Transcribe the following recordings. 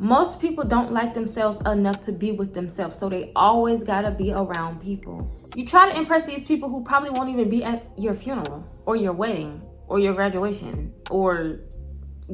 Most people don't like themselves enough to be with themselves, so they always gotta be around people. You try to impress these people who probably won't even be at your funeral or your wedding or your graduation or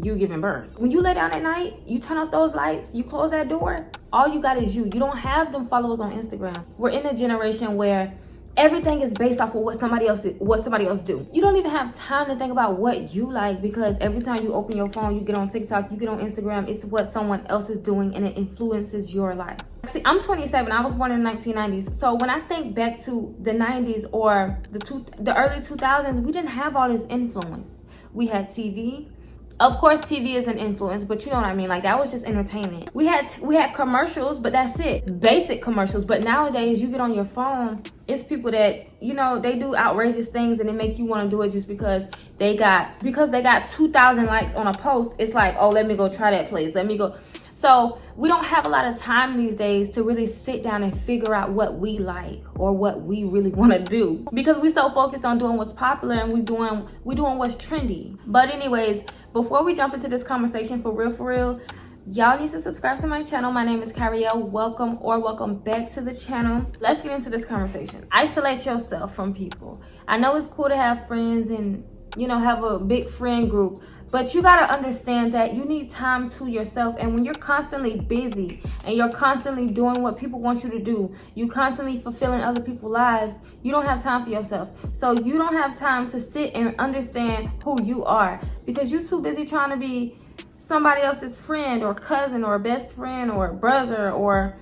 you giving birth. When you lay down at night, you turn off those lights, you close that door, all you got is you. You don't have them followers on Instagram. We're in a generation where everything is based off of what somebody else do. You don't even have time to think about what you like, because every time you open your phone, you get on TikTok, you get on Instagram, it's what someone else is doing and it influences your life. See, I'm 27. I was born in the 1990s. So when I think back to the 90s or the early 2000s, we didn't have all this influence. We had TV. Of course, TV is an influence, but you know what I mean? Like, that was just entertainment. We had commercials, but that's it. Basic commercials. But nowadays, you get on your phone, it's people that, you know, they do outrageous things and they make you want to do it just because they got 2,000 likes on a post. It's like, oh, let me go try that place. Let me go. So we don't have a lot of time these days to really sit down and figure out what we like or what we really want to do, because we so focused on doing what's popular and we doing what's trendy. But anyways, before we jump into this conversation, for real, y'all need to subscribe to my channel. My name is Kyrielle. Welcome back to the channel. Let's get into this conversation. Isolate yourself from people. I know it's cool to have friends and, you know, have a big friend group, but you gotta understand that you need time to yourself. And when you're constantly busy and you're constantly doing what people want you to do, you constantly fulfilling other people's lives, you don't have time for yourself. So you don't have time to sit and understand who you are, because you're too busy trying to be somebody else's friend or cousin or best friend or brother or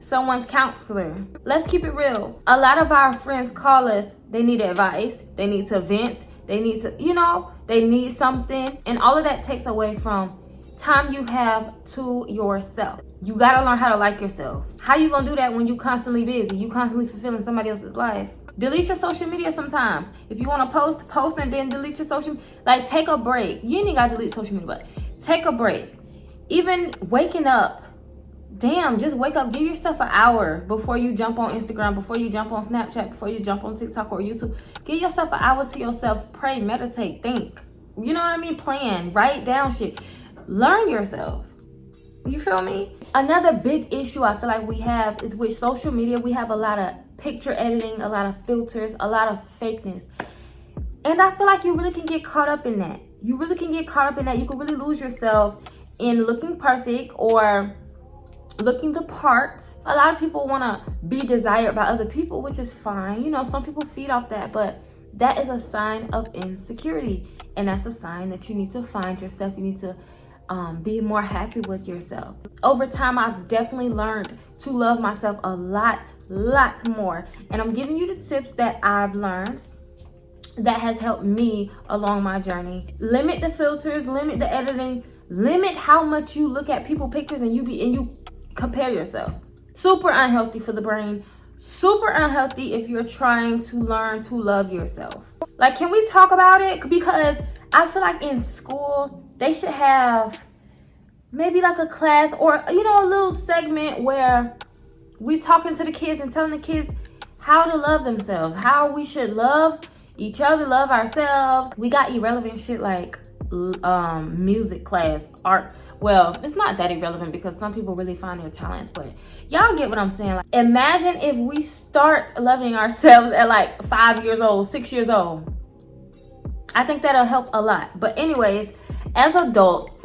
someone's counselor. Let's keep it real. A lot of our friends call us, they need advice, they need to vent, they need to, you know, they need something. And all of that takes away from time you have to yourself. You gotta learn how to like yourself. How you gonna do that when you constantly busy? You constantly fulfilling somebody else's life. Delete your social media sometimes. If you wanna post and then delete your social media. Like, take a break. You ain't gotta delete social media, but take a break. Even waking up. Damn, just wake up. Give yourself an hour before you jump on Instagram, before you jump on Snapchat, before you jump on TikTok or YouTube. Give yourself an hour to yourself. Pray, meditate, think. You know what I mean? Plan, write down shit. Learn yourself. You feel me? Another big issue I feel like we have is with social media. We have a lot of picture editing, a lot of filters, a lot of fakeness. And I feel like you really can get caught up in that. You really can get caught up in that. You can really lose yourself in looking perfect or looking the part. A lot of people want to be desired by other people, which is fine. You know, some people feed off that, but that is a sign of insecurity. And that's a sign that you need to find yourself. You need to be more happy with yourself. Over time, I've definitely learned to love myself a lot more. And I'm giving you the tips that I've learned that has helped me along my journey. Limit the filters, limit the editing, limit how much you look at people pictures and you compare yourself. Super unhealthy for the brain. Super unhealthy if you're trying to learn to love yourself. Like, can we talk about it? Because I feel like in school, they should have maybe like a class or, you know, a little segment where we talking to the kids and telling the kids how to love themselves, how we should love each other, love ourselves. We got irrelevant shit like music class, art. Well, it's not that irrelevant because some people really find their talents, but y'all get what I'm saying. Like, imagine if we start loving ourselves at like 5 years old, 6 years old. I think that'll help a lot. But anyways, as adults,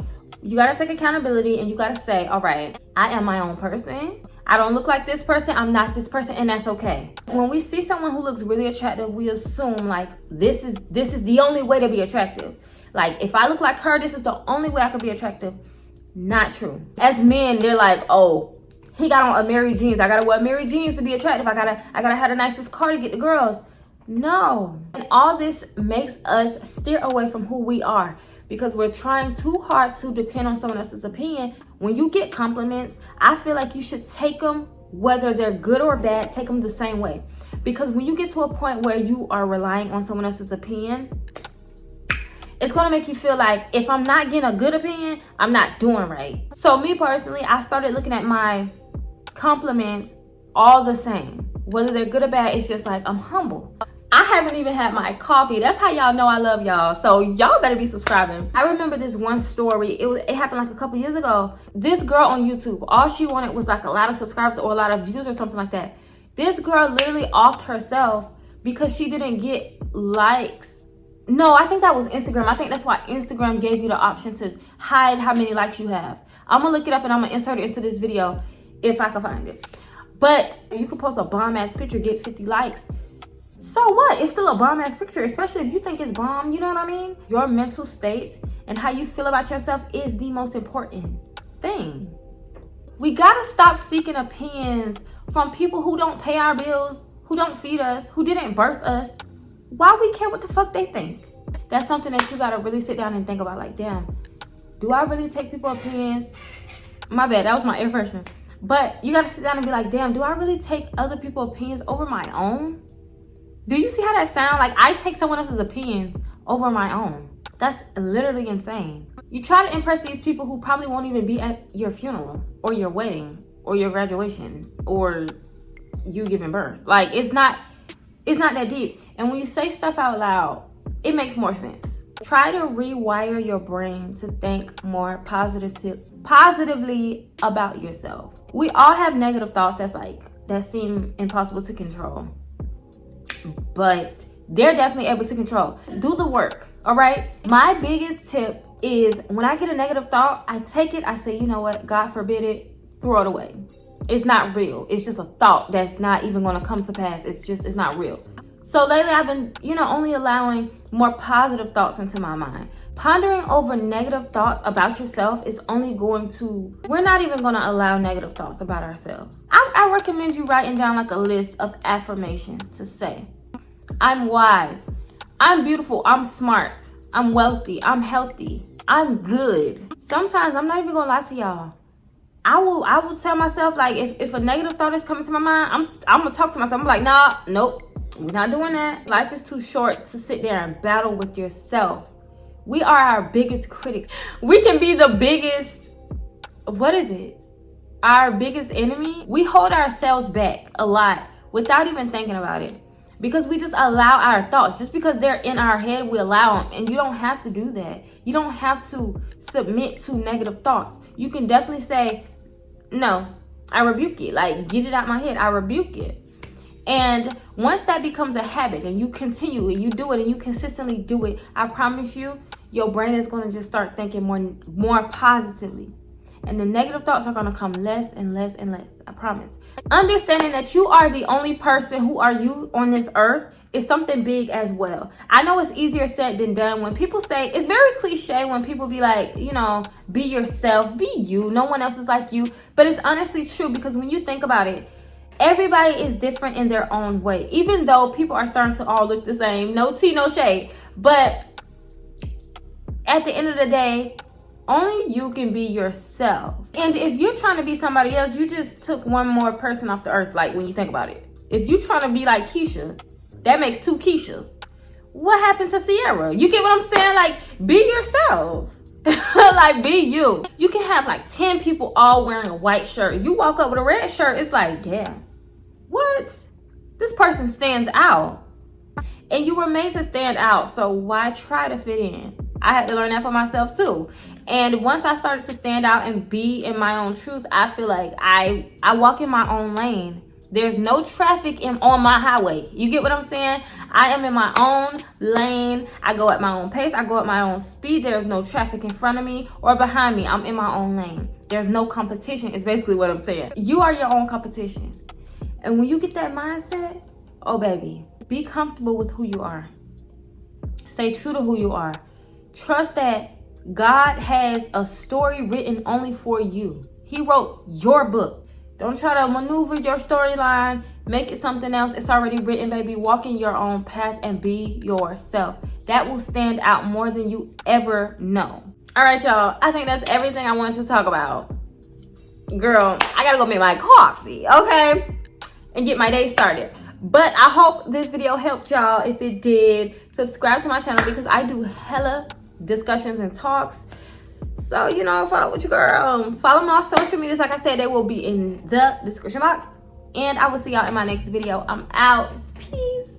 you gotta take accountability and you gotta say, all right, I am my own person. I don't look like this person. I'm not this person, and that's okay. When we see someone who looks really attractive, we assume like this is the only way to be attractive. Like, if I look like her, this is the only way I could be attractive. Not true. As men, they're like, oh, he got on a Mary jeans. I gotta wear Mary jeans to be attractive. I gotta have the nicest car to get the girls. No. And all this makes us steer away from who we are because we're trying too hard to depend on someone else's opinion. When you get compliments, I feel like you should take them, whether they're good or bad, take them the same way. Because when you get to a point where you are relying on someone else's opinion, it's gonna make you feel like if I'm not getting a good opinion, I'm not doing right. So me personally, I started looking at my compliments all the same. Whether they're good or bad, it's just like I'm humble. I haven't even had my coffee. That's how y'all know I love y'all. So y'all better be subscribing. I remember this one story. It happened like a couple years ago. This girl on YouTube, all she wanted was like a lot of subscribers or a lot of views or something like that. This girl literally offed herself because she didn't get likes. No, I think that was Instagram. I think that's why Instagram gave you the option to hide how many likes you have. I'm gonna look it up and I'm gonna insert it into this video if I can find it. But you can post a bomb ass picture, get 50 likes. So what? It's still a bomb ass picture, especially if you think it's bomb, you know what I mean? Your mental state and how you feel about yourself is the most important thing. We gotta stop seeking opinions from people who don't pay our bills, who don't feed us, who didn't birth us. Why we care what the fuck they think? That's something that you gotta really sit down and think about. Like, damn, do I really take people's opinions? My bad, that was my air freshener. But you gotta sit down and be like, damn, do I really take other people's opinions over my own? Do you see how that sounds? Like, I take someone else's opinions over my own. That's literally insane. You try to impress these people who probably won't even be at your funeral or your wedding or your graduation or you giving birth. Like, it's not that deep. And when you say stuff out loud, it makes more sense. Try to rewire your brain to think more positively about yourself. We all have negative thoughts that seem impossible to control, but they're definitely able to control. Do the work, all right? My biggest tip is when I get a negative thought, I take it, I say, you know what, God forbid it, throw it away. It's not real. It's just a thought that's not even gonna come to pass. It's not real. So lately I've been, only allowing more positive thoughts into my mind. Pondering over negative thoughts about yourself is only we're not even gonna allow negative thoughts about ourselves. I recommend you writing down like a list of affirmations to say. I'm wise. I'm beautiful. I'm smart. I'm wealthy. I'm healthy. I'm good. Sometimes, I'm not even gonna lie to y'all, I will tell myself, like, if a negative thought is coming to my mind, I'm gonna talk to myself. I'm like, nah, nope, we're not doing that. Life is too short to sit there and battle with yourself. We are our biggest critics. We can be the biggest, our biggest enemy. We hold ourselves back a lot without even thinking about it, because we just allow our thoughts. Just because they're in our head, we allow them. And you don't have to do that. You don't have to submit to negative thoughts. You can definitely say, no, I rebuke it. Like, get it out my head. I rebuke it. And once that becomes a habit and you continue and you do it and you consistently do it, I promise you, your brain is going to just start thinking more positively. And the negative thoughts are going to come less and less and less. I promise. Understanding that you are the only person who are you on this earth is something big as well. I know it's easier said than done. When people say, it's very cliche when people be like, be yourself, be you. No one else is like you. But it's honestly true, because when you think about it, everybody is different in their own way. Even though people are starting to all look the same. No tea, no shade. But at the end of the day, only you can be yourself. And if you're trying to be somebody else, you just took one more person off the earth, like, when you think about it. If you're trying to be like Keisha, that makes two Keishas. What happened to Sierra? You get what I'm saying? Like, be yourself. Like, be you. You can have like 10 people all wearing a white shirt. You walk up with a red shirt, it's like, damn, what? This person stands out. And you were made to stand out, so why try to fit in? I had to learn that for myself too. And once I started to stand out and be in my own truth, I feel like I walk in my own lane. There's no traffic on my highway. You get what I'm saying? I am in my own lane. I go at my own pace. I go at my own speed. There's no traffic in front of me or behind me. I'm in my own lane. There's no competition. It's basically what I'm saying. You are your own competition. And when you get that mindset, oh baby, be comfortable with who you are. Stay true to who you are. Trust that God has a story written only for you. He wrote your book. Don't try to maneuver your storyline, make it something else. It's already written, baby. Walk in your own path and be yourself. That will stand out more than you ever know. All right, y'all. I think that's everything I wanted to talk about. Girl, I gotta go make my coffee, okay? And get my day started. But I hope this video helped y'all. If it did, subscribe to my channel, because I do hella discussions and talks. So, follow with your girl. Follow me on social medias. Like I said, they will be in the description box. And I will see y'all in my next video. I'm out. Peace.